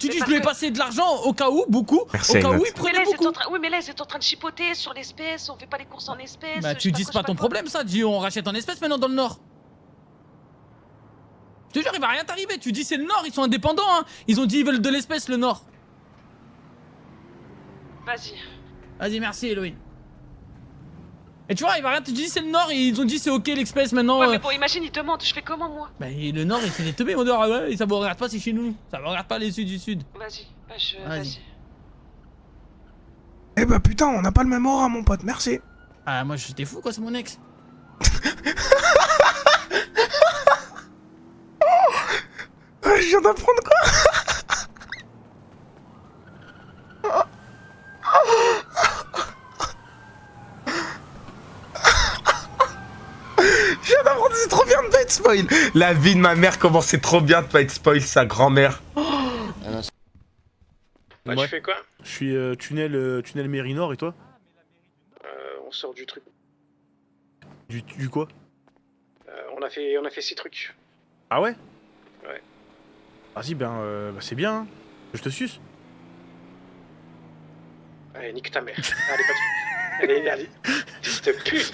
tu dis je lui ai passé de l'argent au cas où, beaucoup. Merci, Au cas où Agnès. il prenait beaucoup. Oui, mais là, ils étaient en train de chipoter sur l'espèce, on fait pas les courses en espèces. Bah tu dis pas ton problème ça, dis on rachète en espèces maintenant dans le Nord. Je te jure, il va rien t'arriver, tu dis c'est le Nord, ils sont indépendants hein. Ils ont dit ils veulent de l'espèce le Nord. Vas-y. Vas-y, merci Eloï. Et tu vois, il va rien te dire c'est le Nord, ils ont dit c'est ok l'espèce maintenant. Ouais, mais bon, imagine, ils te mentent, je fais comment moi? Bah le Nord il fait des teubés, on dit ah ouais, ça vous regarde pas, c'est chez nous. Ça vous regarde pas les Sud du Sud. Vas-y, Vas-y. Eh bah putain, on n'a pas le même aura, mon pote, merci. Ah, moi j'étais fou quoi, c'est mon ex. Je viens d'apprendre quoi? Je viens d'apprendre, c'est trop bien de pas être spoil. La vie de ma mère, comment c'est trop bien de pas être spoil, sa grand-mère. Bah, tu fais quoi? Je suis tunnel Mairie Nord et toi? On sort du truc. Du quoi? On a fait 6 trucs. Ah ouais? Ouais. Vas-y, bah c'est bien, hein. Je te suce. Allez, nique ta mère. Allez, pas de... Allez, fils de pute.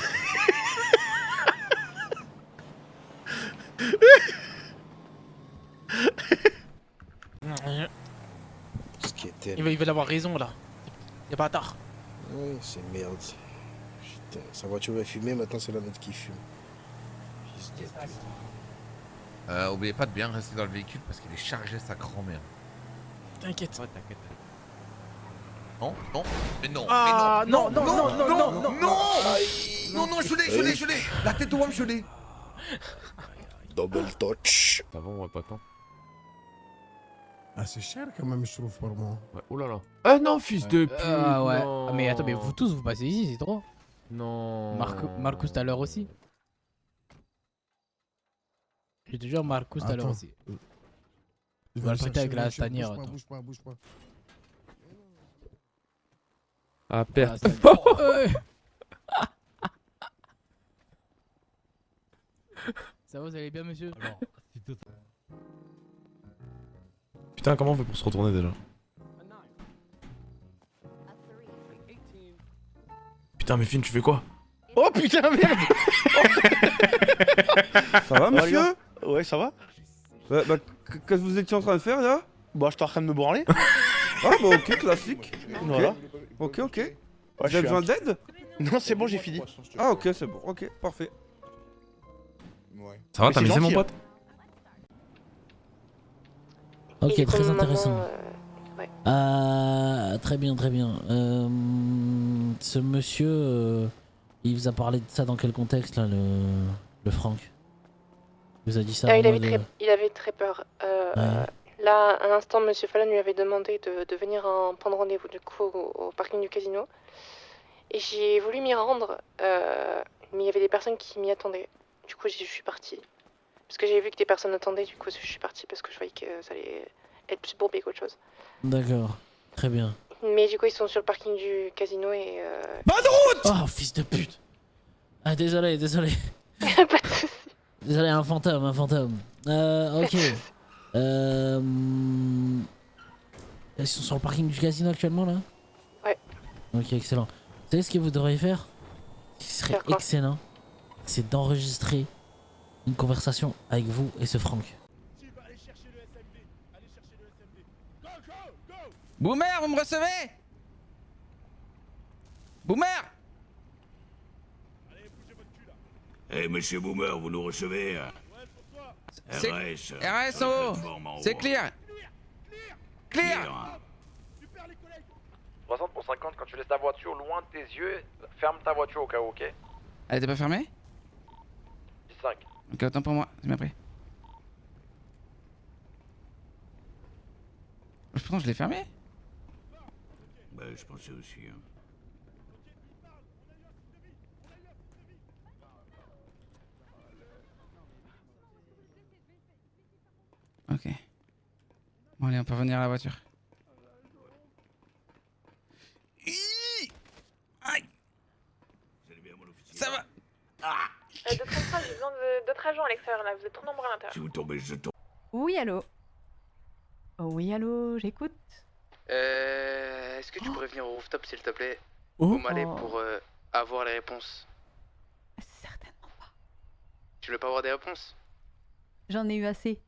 Ce qui était. Ils veulent avoir raison là. Y'a pas tard. Ouais, c'est merde. Putain, sa voiture va fumer, maintenant c'est la nôtre qui fume. Fils de pute. Oubliez pas de bien rester dans le véhicule parce qu'il est chargé sa grand-mère. T'inquiète. Ouais, t'inquiète. Non, non, mais non, Ah, mais non, non, non, je l'ai, la tête au homme, je l'ai. Double touch. Ça va, on va pas tant. Ah, c'est cher quand même, je trouve, par mois. Ouais, oh là là. Ah non, fils de pute. Ah ouais. Non. Ah, mais attends, mais vous tous vous passez ici, c'est trop. Non. Marcus tout à l'heure aussi. Je te jure, Marcus tout à l'heure Attends. aussi. Il va le chercher prêter avec la voiture, stanière, bouge pas, attends. bouge pas, bouge pas. Ah, perte. Ça va, vous allez bien, monsieur? Putain, comment on fait pour se retourner déjà? Putain, mais Finn, tu fais quoi? Oh putain, merde. Ça va, monsieur? Ouais, ça va? Bah, qu'est-ce que vous étiez en train de faire là? Bah, j'étais en train de me branler. Ah, bah, ok, classique. Voilà. Ok. Ouais, Vous avez besoin d'aide? Non, c'est bon, j'ai fini. Ah, ok, c'est bon, ok, parfait. Ça va, Mais t'as c'est misé mon gentil, pote? Ok, très intéressant. Ouais. Très bien, très bien. Ce monsieur, il vous a parlé de ça dans quel contexte là, le Franck? Il vous a dit ça en il, mode, il avait très peur. Ouais. Là, à l'instant, Monsieur Fallon lui avait demandé de venir prendre rendez-vous du coup au parking du casino. Et j'ai voulu m'y rendre, mais il y avait des personnes qui m'y attendaient. Du coup, je suis partie. Parce que j'ai vu que des personnes attendaient, du coup, je suis partie parce que je voyais que ça allait être plus bourbé qu'autre chose. D'accord, très bien. Mais du coup, ils sont sur le parking du casino et... Pas de route! Oh, fils de pute! Ah, désolé. Pas de soucis. Désolé, un fantôme. Ok. Ils sont sur le parking du casino actuellement là? Ouais. Ok, excellent. Vous savez ce que vous devriez faire? Ce qui serait Faire quoi? excellent, c'est d'enregistrer une conversation avec vous et ce Franck. Boomer, vous me recevez? Boomer! Eh, monsieur Boomer, vous nous recevez? RS. RS en haut. C'est clear. Clear. 60 pour 50, quand tu laisses ta voiture loin de tes yeux, ferme ta voiture au cas où, ok? Elle était pas fermée? 5. Ok, autant pour moi, c'est bien pris. Pourtant, je l'ai fermée. Bah, je pensais aussi. Hein. Ok. Bon, allez, on peut revenir à la voiture. Aïe. Ça va. 233, j'ai besoin d'autres agents à l'extérieur là, vous êtes trop nombreux à l'intérieur. Si vous tombez, je tombe. Oui, allô? Oui, allô, j'écoute. Est-ce que tu pourrais venir au rooftop s'il te plaît? Oh. Au Malais pour avoir les réponses. Certainement pas. Tu veux pas avoir des réponses? J'en ai eu assez.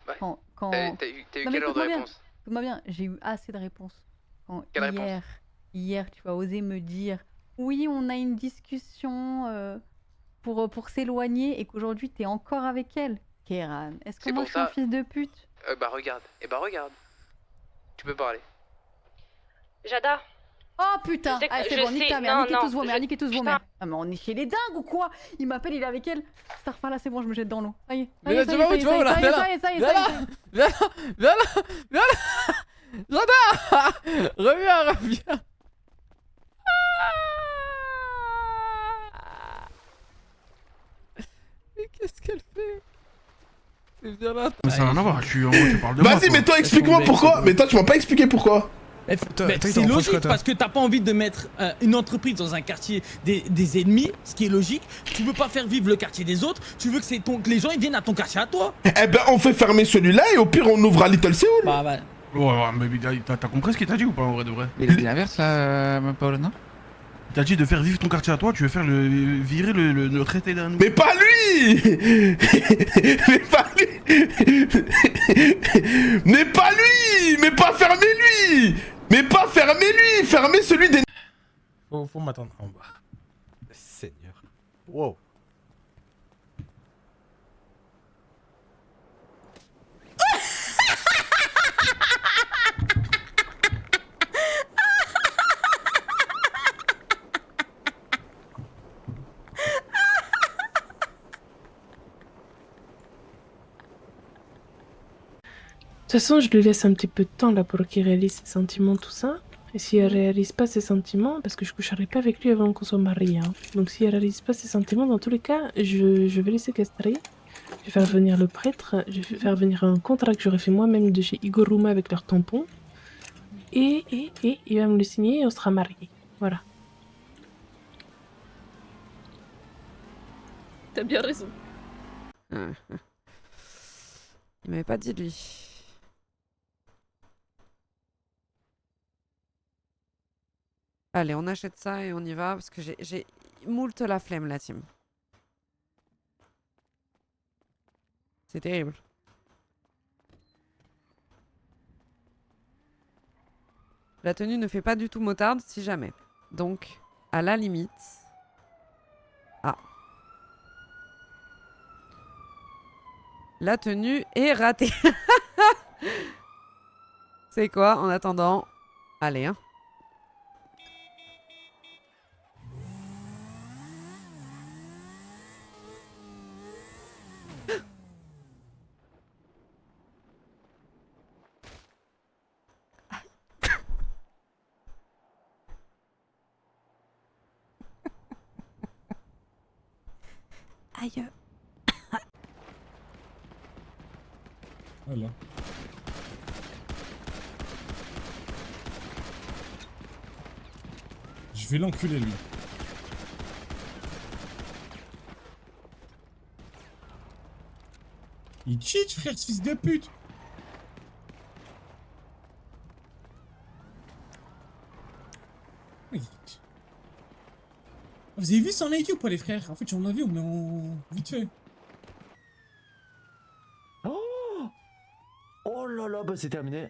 Ouais. Quand... T'as eu Non, mais quelle heure de écoute-moi bien. réponse? Écoute-moi bien, j'ai eu assez de réponses. Quand Quelle hier, tu as osé me dire oui, on a une discussion pour s'éloigner et qu'aujourd'hui t'es encore avec elle. Kéran, est-ce que C'est moi pour je suis un ça. fils de pute? Bah regarde. Regarde. Tu peux parler. Jada. Oh putain, Je sais que- allez, c'est je bon, nique sais- ta mère, non, niquez non, tous vos mères, je- niquez tous vos putain. mères. Ah mais on est chez les dingues ou quoi? Il m'appelle, il est avec elle. Starfall là, c'est bon, je me jette dans l'eau. Ça y est, Mais là, tu vas où, tu vas où, là? Viens là. Viens là. Viens là. Viens là. Viens là. Jada. Reviens. Mais qu'est-ce qu'elle fait? Mais viens là. Mais ça n'a rien à voir, tu parles de moi. Vas-y, mais toi, explique-moi pourquoi. Mais toi, tu m'as pas expliqué pourquoi. Mais c'est logique parce que t'as pas envie de mettre une entreprise dans un quartier des ennemis, ce qui est logique. Tu veux pas faire vivre le quartier des autres, tu veux que les gens ils viennent à ton quartier à toi. Eh ben, on fait fermer celui-là et au pire, on ouvre à Little Seoul. Bah. Ouais, mais t'as compris ce qu'il t'a dit ou pas en vrai de vrai? Il a dit l'inverse là, Paolo, non? Il t'a dit de faire vivre ton quartier à toi, tu veux faire virer le traité d'un. Mais pas lui. Mais pas lui. Mais pas lui. Mais pas fermer lui. Mais pas fermer lui. Fermer celui des... Faut m'attendre en bas. Seigneur. Wow. De toute façon, je lui laisse un petit peu de temps là pour qu'il réalise ses sentiments, tout ça. Et si elle réalise pas ses sentiments, parce que je coucherai pas avec lui avant qu'on soit mariés. Hein. Donc si elle réalise pas ses sentiments, dans tous les cas, je vais les séquestrer. Je vais faire venir le prêtre. Je vais faire venir un contrat que j'aurais fait moi-même de chez Igoruma avec leur tampon. Et il va me le signer et on sera mariés. Voilà. T'as bien raison. Il m'avait pas dit lui. Allez, on achète ça et on y va parce que j'ai moult la flemme la team. C'est terrible. La tenue ne fait pas du tout motarde si jamais. Donc, à la limite... Ah. La tenue est ratée. C'est quoi en attendant? Allez, hein. Aïe. Voilà. Je vais l'enculer lui. Il cheat, frère, ce fils de pute. Oui. Vous avez vu son IQ ou pas les frères? En fait j'en ai vu mais en vite fait. Oh là là, bah c'est terminé.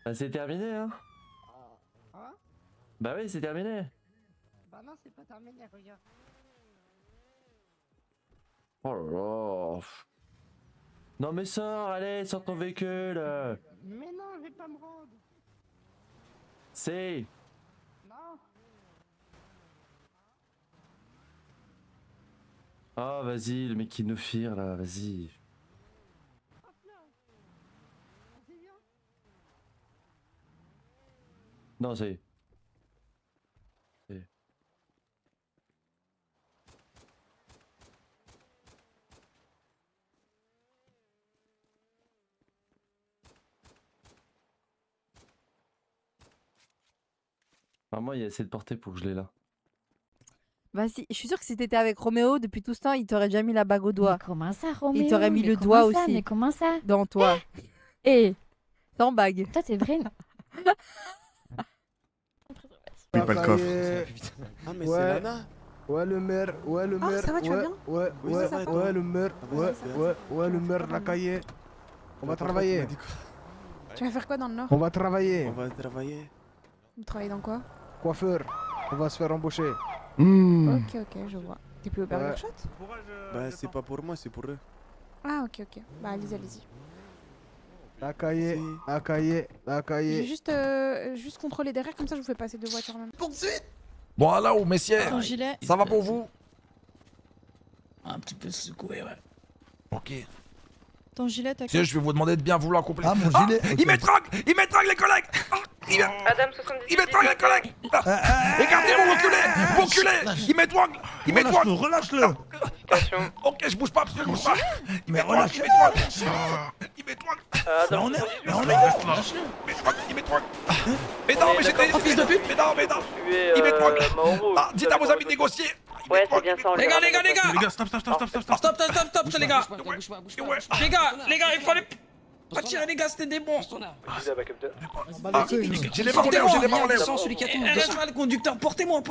Bah c'est terminé hein. Hein? Bah oui c'est terminé. Bah non, c'est pas terminé, regarde. Oh là là. Non mais sors, allez, sors ton véhicule. Mais non, je vais pas me rendre. C'est... Non. Oh vas-y, le mec qui nous fire là, vas-y. Non c'est... Ah, moi il y a assez de portée pour que je l'ai là. Bah si, je suis sûre que si t'étais avec Roméo depuis tout ce temps, il t'aurait déjà mis la bague au doigt. Mais comment ça, Roméo? Il t'aurait mis Mais le comment doigt ça aussi. Mais comment ça? Dans toi. Eh Sans bague. Toi, t'es vrai. Oui, pas le coffre. Ah, mais c'est Lana. Ouais, le maire, ouais, le maire. ça va, tu vas bien? Ouais, Oui, ouais, ça va, ouais, le maire, ouais, le maire de la cahier. On va travailler. Tu vas faire quoi dans le Nord? On va travailler. Vous travaillez dans quoi? Coiffeur. On va se faire embaucher. Ok, je vois. T'es plus au Burger Shot? Bah, c'est pas pour moi, c'est pour eux. Ah, ok. Bah, allez-y. La cahier, la cahier, la Je cahier. vais juste contrôler derrière, comme ça je vous fais passer 2 voitures en même temps. Bon, alors, messieurs, Ton gilet. ça va pour vous? Un petit peu secoué, ouais. Ok. Ton gilet, t'as Je vais vous demander de bien vouloir compléter. Ah, mon gilet, ok. Il m'étrangle les collègues. Adam 78. Il m'étrangle les collègues. Regardez-moi, mon culé. Il m'étrangle. Relâche-le. Ok, je bouge pas, parce que je bouge pas. Il m'étrangle. Adam Il m'étrangle. Mais non, mais j'étais... fils de pute. Mais non. Il m'étrangle. Ah, dites à vos amis de négocier. Ouais, c'est bien ça. Les gars. Les gars, stop, les gars. Les gars, il fallait pas tirer, les gars, c'était des bons. J'ai les bordels. Reste là, le conducteur, portez-moi,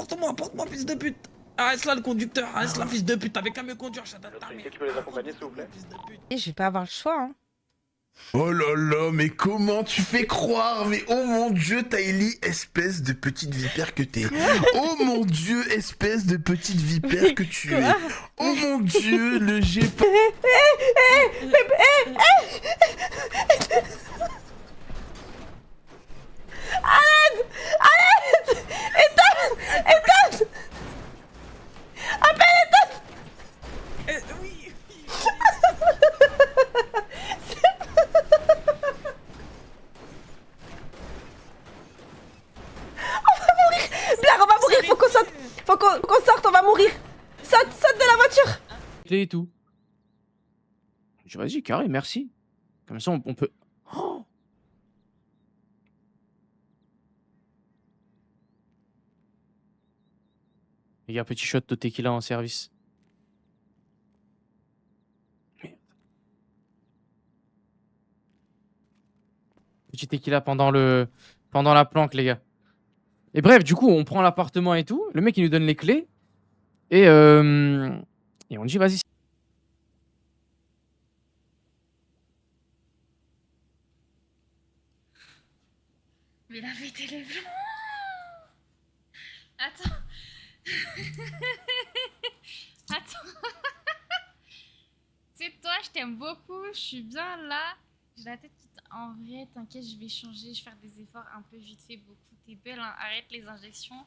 fils de pute. Reste là, le conducteur, reste là, fils de pute, t'avais qu'à me conduire, chat Qui peut les accompagner, s'il vous plaît? Et je vais pas avoir le choix, hein. Oh là là, mais comment tu fais croire? Mais oh mon dieu, Tylee, espèce de petite vipère que t'es. Oh mon dieu, espèce de petite vipère que tu es. Oh mon dieu, le G... Arrête! Éteins! Appelle Ethan! Oui. Blair, on va mourir, faut qu'on saute! Faut qu'on sorte, on va mourir! Saute de la voiture! Clé et tout. Je vas-y, carré, merci. Comme ça, on peut... Oh, les gars, petit shot de tequila en service. Merde. Petit tequila pendant la planque, les gars. Et bref, du coup, on prend l'appartement et tout. Le mec, il nous donne les clés. Et on dit, vas-y. Mais la vérité, elle est blanche. Attends. Attends. Tu sais, toi, je t'aime beaucoup. Je suis bien là. J'ai la tête qui... En vrai, t'inquiète, je vais changer. Je vais faire des efforts un peu vite fait, beaucoup. T'es belle, hein. Arrête les injections.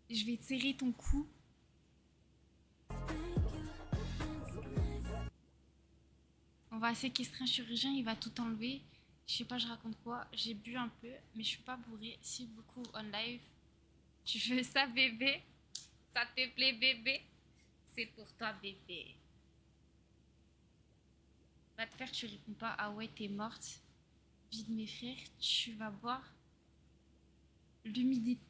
Je vais serrer ton cou. On va séquestrer un chirurgien, il va tout enlever. Je sais pas, je raconte quoi. J'ai bu un peu, mais je suis pas bourrée. Si beaucoup on live. Tu veux ça, bébé? Ça te plaît, bébé? C'est pour toi, bébé. Va te faire, tu réponds pas. Ah ouais, t'es morte. Vide mes frères, tu vas boire. L'humidité.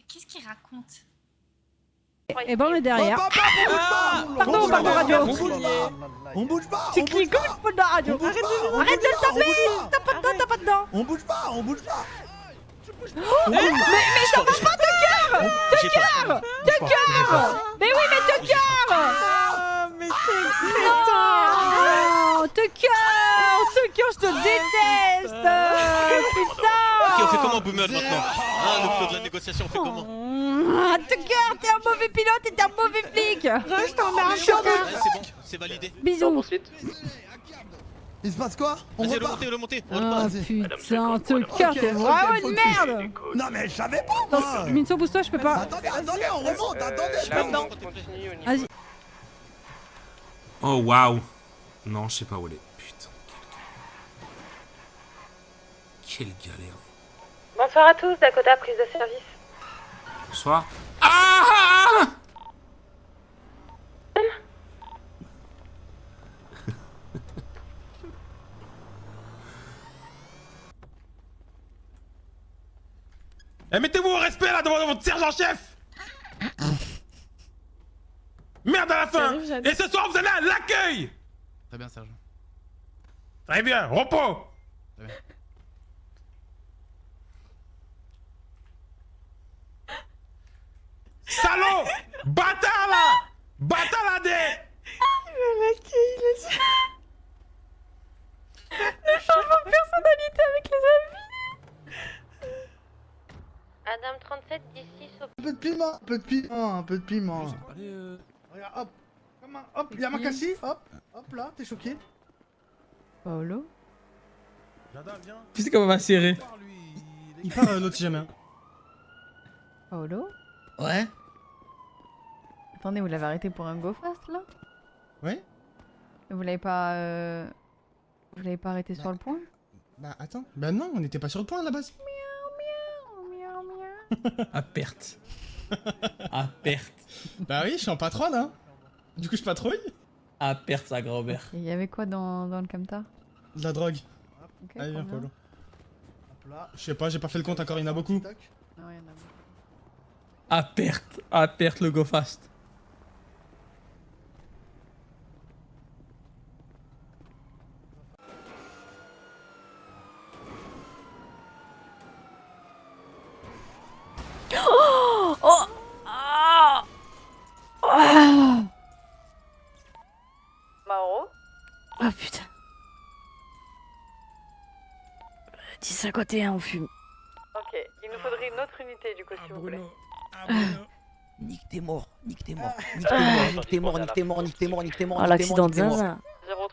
Qu'est-ce qu'il raconte? Et bon, on est derrière. Pardon, radio. On bouge pas. Tu cries comme une pote de la radio. Arrête de le taper. T'as pas dedans. On bouge pas. Mais ça marche pas, Tucker. Mais oui, mais Tucker. Mais Non, Tucker, je te déteste. Putain. Ok, on fait comment, Boomer, maintenant? Ah, le flow de la négociation, on fait comment? Tucker, t'es un mauvais pilote et t'es un mauvais flic. Je t'emmerde. C'est bon, c'est validé. Bisous. Il se passe quoi? Vas-y, le monter. Ah putain, Tucker, t'es vraiment une merde. Non mais je savais pas moi. Minso, pousse-toi, je peux pas. Attendez, on remonte, je peux pas. Vas-y. Oh waouh. Non, je sais pas où elle est. Putain. Quelle galère. Bonsoir à tous, Dakota, prise de service. Bonsoir. Ah! Eh, mettez-vous au respect là devant contre sergent-chef. Merde à la fin. Et ce soir, vous allez à l'accueil. Très bien, sergent. Très bien, repos. Très bien. Salaud. Bâtard là. Bâtard là des. Il a l'accueil, il a dit. Le changement de personnalité avec les amis. Adam 37, d'ici au... Un peu de piment, un peu de piment, un peu de piment. Regarde, hop. Comment, hop, il y a Makassi, hop. Hop là, t'es choqué. Paolo. Tu sais comment on va serrer. Il part l'autre si jamais. Paolo. Ouais. Attendez, vous l'avez arrêté pour un go fast là? Ouais. Vous l'avez pas. Vous l'avez pas arrêté sur le point? Bah attends, bah non, on n'était pas sur le point à la base. À perte. À perte. Bah oui, je suis en patronne, hein. Du coup, je patrouille. À perte, sa grand-mère. Il y avait quoi dans le camtar? De la drogue. Ok, Allez, viens, combien? Polo. Hop là. Je sais pas, j'ai pas fait le compte encore, il y en a beaucoup. Non, il y en a beaucoup. À perte le go fast. Oh, oh, ah, ah. Mauro. Oh putain. 10-51, on fume. Ok, il nous faudrait une autre unité du coup, s'il vous plaît. Nique t'es mort, nique t'es mort, nique t'es mort, nique t'es mort, nique t'es mort, nique t'es mort, nique t'es mort. Oh, l'accident de zinzin.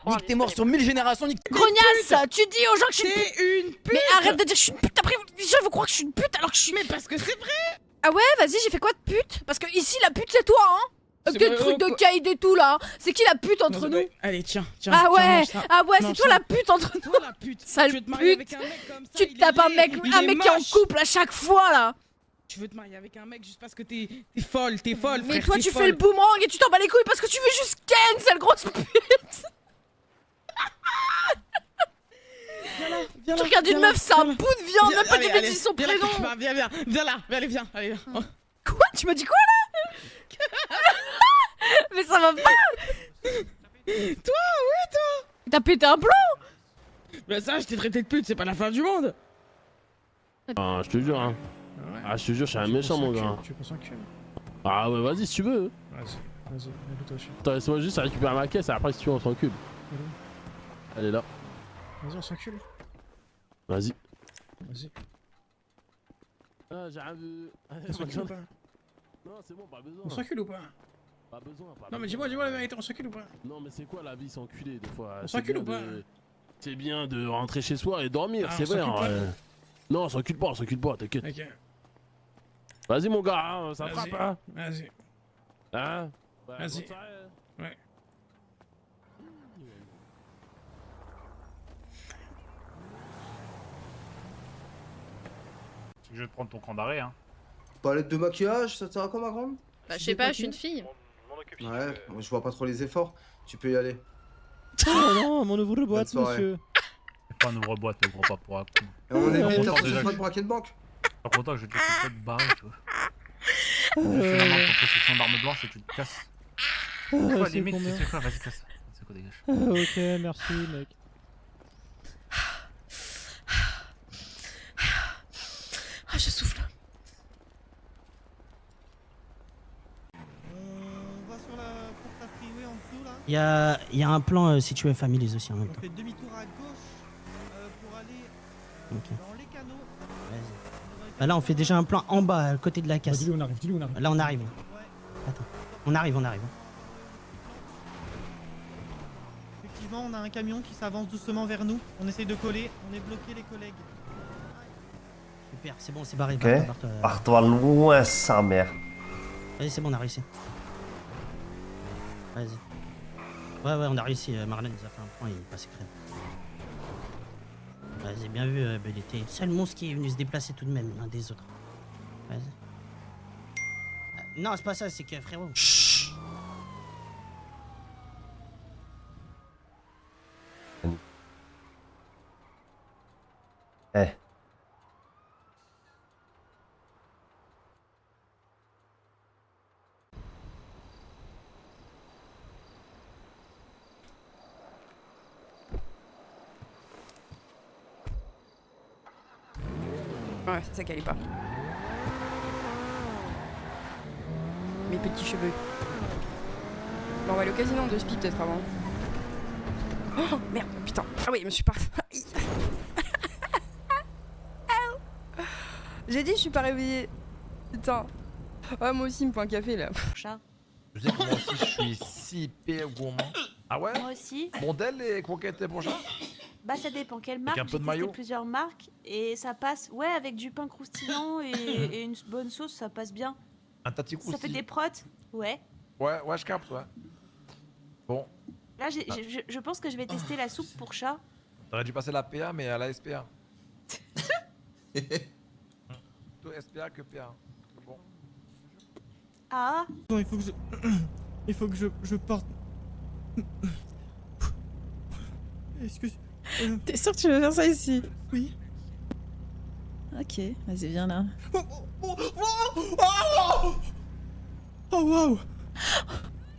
Nique t'es mort sur 1000 générations, nique t'es Grognasse, tu dis aux gens que je suis une pute. Mais arrête de dire que je suis une pute, après les gens vont croire que je suis une pute alors que je suis... Mais parce que c'est vrai. Ah ouais, vas-y, j'ai fait quoi de pute? Parce que ici, la pute, c'est toi, hein. C'est Des vrai, trucs de quoi. caïd et tout, là. C'est qui la pute entre Non, nous? Allez, tiens. Ah ouais, mange ça. ah ouais, c'est Mange toi ça. la pute entre nous. Toi la pute. Sale Tu veux te marier avec pute. un mec comme ça, Tu il te tapes est un laid, mec il est qui est en moche. couple à chaque fois, là. Tu veux te marier avec un mec juste parce que t'es folle, t'es folle, Mais frère, toi, t'es tu folle. fais le boomerang et tu t'en bats les couilles parce que tu veux juste Ken, sale grosse pute. Viens Tu regardes une meuf, c'est un bout de viande, même pas tu lui dis son viens là, prénom. Viens là, allez, viens. Allez, viens. Oh. Quoi? Tu m'as dit quoi, là? Mais ça va pas. Toi. T'as pété un plomb. Bah ça, je t'ai traité de pute, c'est pas la fin du monde. Ah, je te jure, hein. Ah, je te jure, je suis un méchant, mon gars. Tu veux qu'on s'encule? Ah, ouais, vas-y, si tu veux. Vas-y, écoute-toi, je suis. Attends, laisse-moi juste récupérer ma caisse et après, si tu veux, on s'encule. Elle est là. Vas-y, on s'encule. Vas-y. Vas-y. Ah, j'ai rien vu. On s'encule ou pas? Non, c'est bon, pas besoin. On s'encule ou pas? Pas besoin, pas Non, mais besoin. dis-moi la vérité, on s'encule ou pas? Non, mais c'est quoi la vie s'enculer des fois? On C'est s'encule bien ou pas? C'est bien de rentrer chez soi et dormir, Ah, c'est on vrai. s'encule hein, pas? Non, on s'encule pas, t'inquiète. Ok. Vas-y, mon gars, hein, ça Vas-y. frappe, hein? Vas-y. Hein? Vas-y. bonne soirée. Ouais. Je vais te prendre ton camp d'arrêt, hein. Palette de maquillage, ça te sert à quoi, ma grande? Bah, je sais pas, je suis une fille. Ouais, moi, je vois pas trop les efforts. Tu peux y aller. Oh non, mon ouvre-boîte, Bonne soirée. monsieur. C'est pas un ouvre-boîte, le gros pas pour un con. Et on est Pas vite, content, t'as déjà pas que- de braquer une banque. Pas content que je te laisse pas te barrer, tu vois. Je fais la main pour possession d'armes blanches et tu te casses. C'est quoi, c'est limite, combien? c'est quoi, vas-y, casse. C'est quoi, dégage. Ok, merci, mec. Ah, je souffle. On va sur la porte à freeway en dessous, là. Il y a un plan situé Families aussi en même On temps. fait demi-tour à gauche pour aller Ok. dans les canaux. Bah là, on fait déjà un plan en bas, à côté de la casse. Dis-lui, on arrive, dis-lui, on arrive. Là, on arrive. Attends. On arrive. Effectivement, on a un camion qui s'avance doucement vers nous. On essaye de coller, on est bloqué, les collègues. Super, c'est bon, c'est barré. Ok. barre-toi. Pars-toi loin, sa mère. Vas-y, c'est bon, on a réussi. Vas-y. Ouais, on a réussi. Marlène nous a fait un point, il est passé crème. Vas-y, bien vu, il était le seul monstre qui est venu se déplacer tout de même, l'un des autres. Vas-y. Non, c'est pas ça, c'est que frérot. Chut. Eh. Ouais, c'est ça qui allait pas. Mes petits cheveux. Bon, on va aller au casino de Spi peut-être avant. Oh merde, putain. Ah oui, je me suis pas. J'ai dit, je suis pas réveillée. Putain. Ouais, moi aussi, il me faut un café là. Chat. Tu sais que moi aussi, je suis si hyper gourmand. Ah ouais? Moi aussi. Mondel et croquettes pour chat? Bah ça dépend quelle marque. un peu de J'ai mayo. testé plusieurs marques et ça passe. Ouais, avec du pain croustillant et une bonne sauce, ça passe bien. Un tati Ça fait croustillant. des protes. Ouais. Ouais, je capte, ouais. Bon, Là, je pense que je vais tester la soupe pour chat. t'aurais dû passer la PA, mais à la SPA. Plutôt SPA que PA. Bon. Ah. Attends, il faut que je parte. Excuse. T'es sûr que tu veux faire ça ici? Oui. Ok, vas-y, viens là. Oh waouh!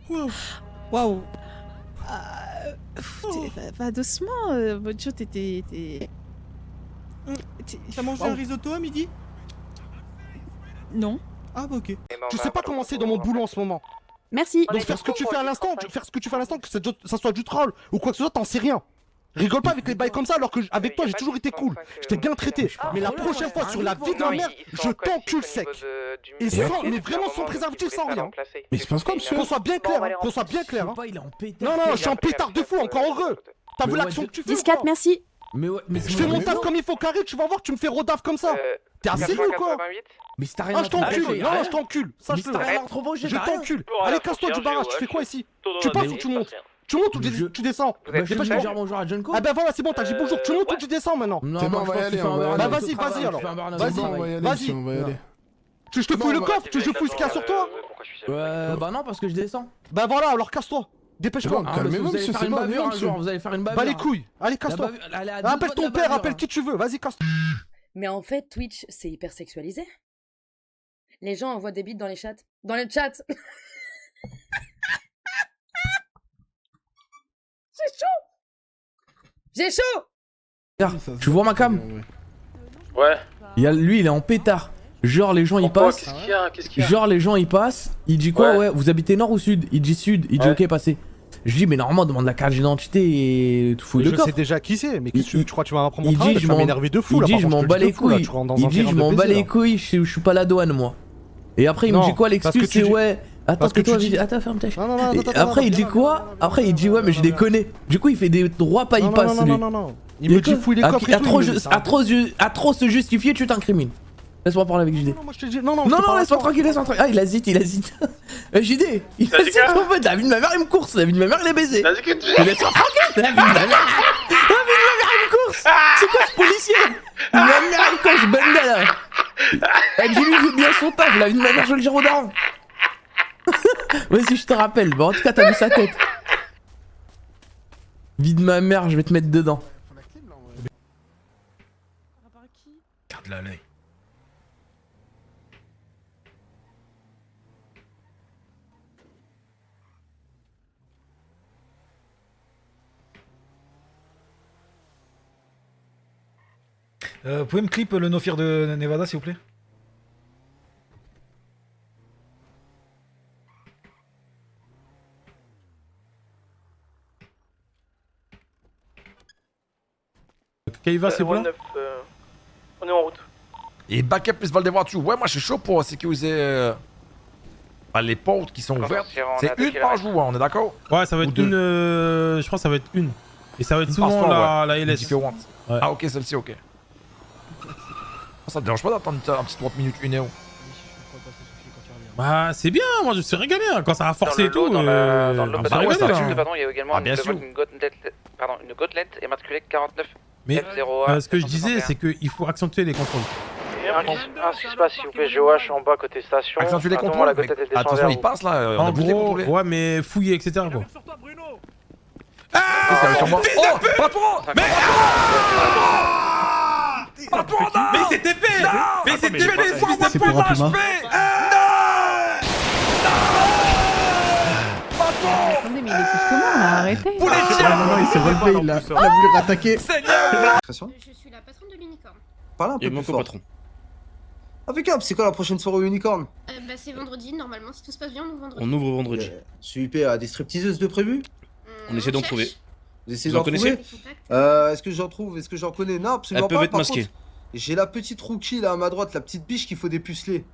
Waouh! Waouh! Va doucement, Bojo, t'es... T'as mangé un risotto à midi? Non. Ah bah ok. Je sais pas comment c'est dans mon boulot en ce moment. Merci. Donc faire ce que tu fais à l'instant, que ça soit du troll ou quoi que ce soit, t'en sais rien. Rigole pas avec les bails comme ça alors que avec toi j'ai toujours été cool. Je t'ai bien traité. Mais la prochaine fois sur la vie de ma mère, je t'encule sec. Et sans, mais vraiment sans préservatif, sans rien. Mais c'est pas comme monsieur. Qu'on soit bien clair, qu'on soit bien clair. Non, je suis en pétard de fou, encore heureux. T'as vu l'action que tu fais? 10-4, merci. Je fais mon taf comme il faut carré, tu vas voir, tu me fais rodaf comme ça. T'es assez nul quoi? Mais si t'as rien Ah, à je t'encule. trouver, Non, rien. je t'encule. Ça, je Mais si t'as rien à trouver, je t'encule. Allez, casse-toi du barrage, tu fais quoi ici? Tu passes ou tu montes? Tu montes ou tu descends? Bah, je vais dire bonjour à Junko. Ah bah voilà, c'est bon, t'as dit bonjour, tu montes ou tu descends maintenant? Non, C'est bon, moi, on je va y pense aller, qu'il fait on un va y burn-out aller. au Vas-y, travail, vas-y, il alors. fait un burn-out au Vas-y, travail. vas-y. On va y aller. Tu veux que je te fouille le coffre? Tu veux que je fouille ce qu'il y a sur toi? Bah non, parce que je descends. Bah voilà, alors casse-toi. Dépêche-toi. Ah, parce que vous allez faire une bavure un jour, vous allez faire une bavure. Bah les couilles. Allez, casse-toi. Appelle ton père, appelle qui tu veux. Vas-y, casse-toi. Mais en fait, Twitch, c'est hyper sexualisé. Les gens envoient des bites dans les chats. Dans le chat. J'ai chaud. J'ai chaud. Tu vois ma cam? Ouais. Lui, il est en pétard. Genre, les gens ils Pourquoi? passent. Qu'est-ce qu'il y a? Genre, les gens ils passent. Il dit quoi? Ouais. Ouais, vous habitez nord ou sud? Il dit sud. Il dit ok, passez. Je dis, mais normalement, demande la carte d'identité et tout fouille le Je coffre. sais déjà qui c'est, mais tu crois que tu vas m'apprendre mon Il travail? dit, Tu vas m'énerver de fou là. Il dit, je m'en bats les couilles. Il dit, je m'en bats les couilles, je suis pas la douane, moi. Et après, il me dit quoi? L'excuse, c'est ouais. Attends, que toi, attends, ferme ta chaîne. Après, il dit quoi? Après, il dit ouais, mais j'ai déconné. Du coup, il fait des droits pas, il passe. Non. Il me dit fouille les coffres et tout. À trop se justifier, tu t'incrimines. Laisse-moi parler avec JD. Non, laisse-moi tranquille, laisse-moi tranquille. Ah, il hésite. JD, il hésite en fait. La vie de ma mère, il me course. La vie de ma mère, il est baisé. Laisse-moi tranquille. La vie de ma mère, il me course. C'est quoi ce policier? Ma mère, il course, banda là. Dis-lui, il fait bien son taf. La vie de ma mère, je vais le dire au daron. Vas-y, je te rappelle. Bon, en tout cas, t'as vu sa tête. Vie de ma mère, je vais te mettre dedans. Garde-la à l'œil. Vous pouvez me clip le no-fear de Nevada, s'il vous plaît? Kaiva, c'est bon? On est en route. Et backup plus vol des voitures. Ouais, moi je suis chaud pour sécuriser les portes qui sont ouvertes. C'est une par jour, on est d'accord? Ouais, ça va être une. Je pense que ça va être une. Et ça va être souvent la LS. Différente. Ah, ok, celle-ci, ok. Ça te dérange pas d'attendre un petit 30 minutes, 1 heure? Bah, c'est bien, moi je me suis régalé hein, quand ça a forcé et tout. Dans le bah, ouais, pardon, il y a également bien sûr. une gotelette immatriculée 49. Mais F0A, ce que je disais, c'est qu'il faut accentuer les contrôles. Un qui se passe, s'il vous plaît, GOH en bas côté station. Accentuer les contrôles. Attention, il passe là. En gros, ouais, mais fouiller, etc. quoi. Ah, oh, patron! Mais patron, non! Mais c'est TP! Mais c'est TP! C'est pour un puma. Attendez, mais il est plus que moi, là, arrêtez. Non, il s'est relevé, il a voulu rattaquer. Discrétion. Je suis la patronne de l'unicorne. Parle un peu plus fort. Impeccable, c'est quoi la prochaine soirée au Unicorn? Bah c'est vendredi, normalement, si tout se passe bien, on ouvre vendredi. On ouvre vendredi. Super, des stripteaseuses de prévu? On essaie d'en trouver. Vous essayez Vous en d'en trouver? connaissez? Est-ce que j'en trouve? Est-ce que j'en connais? Non, absolument Elles pas. peuvent être Par masquées. contre, j'ai la petite rookie là à ma droite, la petite biche qu'il faut dépuceler.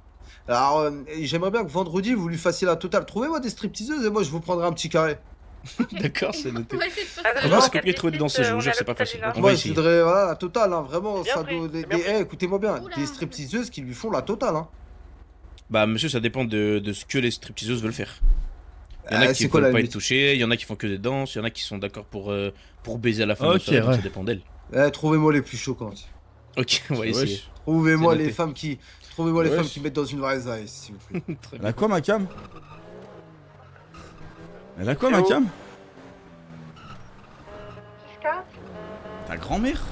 Alors, j'aimerais bien que vendredi vous lui fassiez la totale. Trouvez-moi des stripteaseuses et moi je vous prendrai un petit carré. D'accord, c'est noté. On va essayer de faire ça. Comment c'est compliqué de trouver des danseuses, je vous jure, c'est pas facile. On va Moi je essayer. voudrais, voilà, la totale, hein, vraiment. Bien Ça pris, doit... c'est bien pris. écoutez-moi bien, des stripteaseuses qui lui font la totale. Hein. Bah, monsieur, ça dépend de ce que les stripteaseuses veulent faire. Il y en a qui c'est quoi veulent la pas limite? être touchés, il y en a qui font que des danses, il y en a qui sont d'accord pour baiser à la fin de la Ok, soirée, donc ouais. ça dépend d'elles. Trouvez-moi les plus choquantes. Ok, on va essayer. Trouvez-moi C'est les noté. femmes qui. Trouvez-moi les Wesh. femmes qui mettent dans une vraie zaï, s'il vous plaît. Elle a quoi ma cam? Elle a quoi ma cam? Ta grand-mère?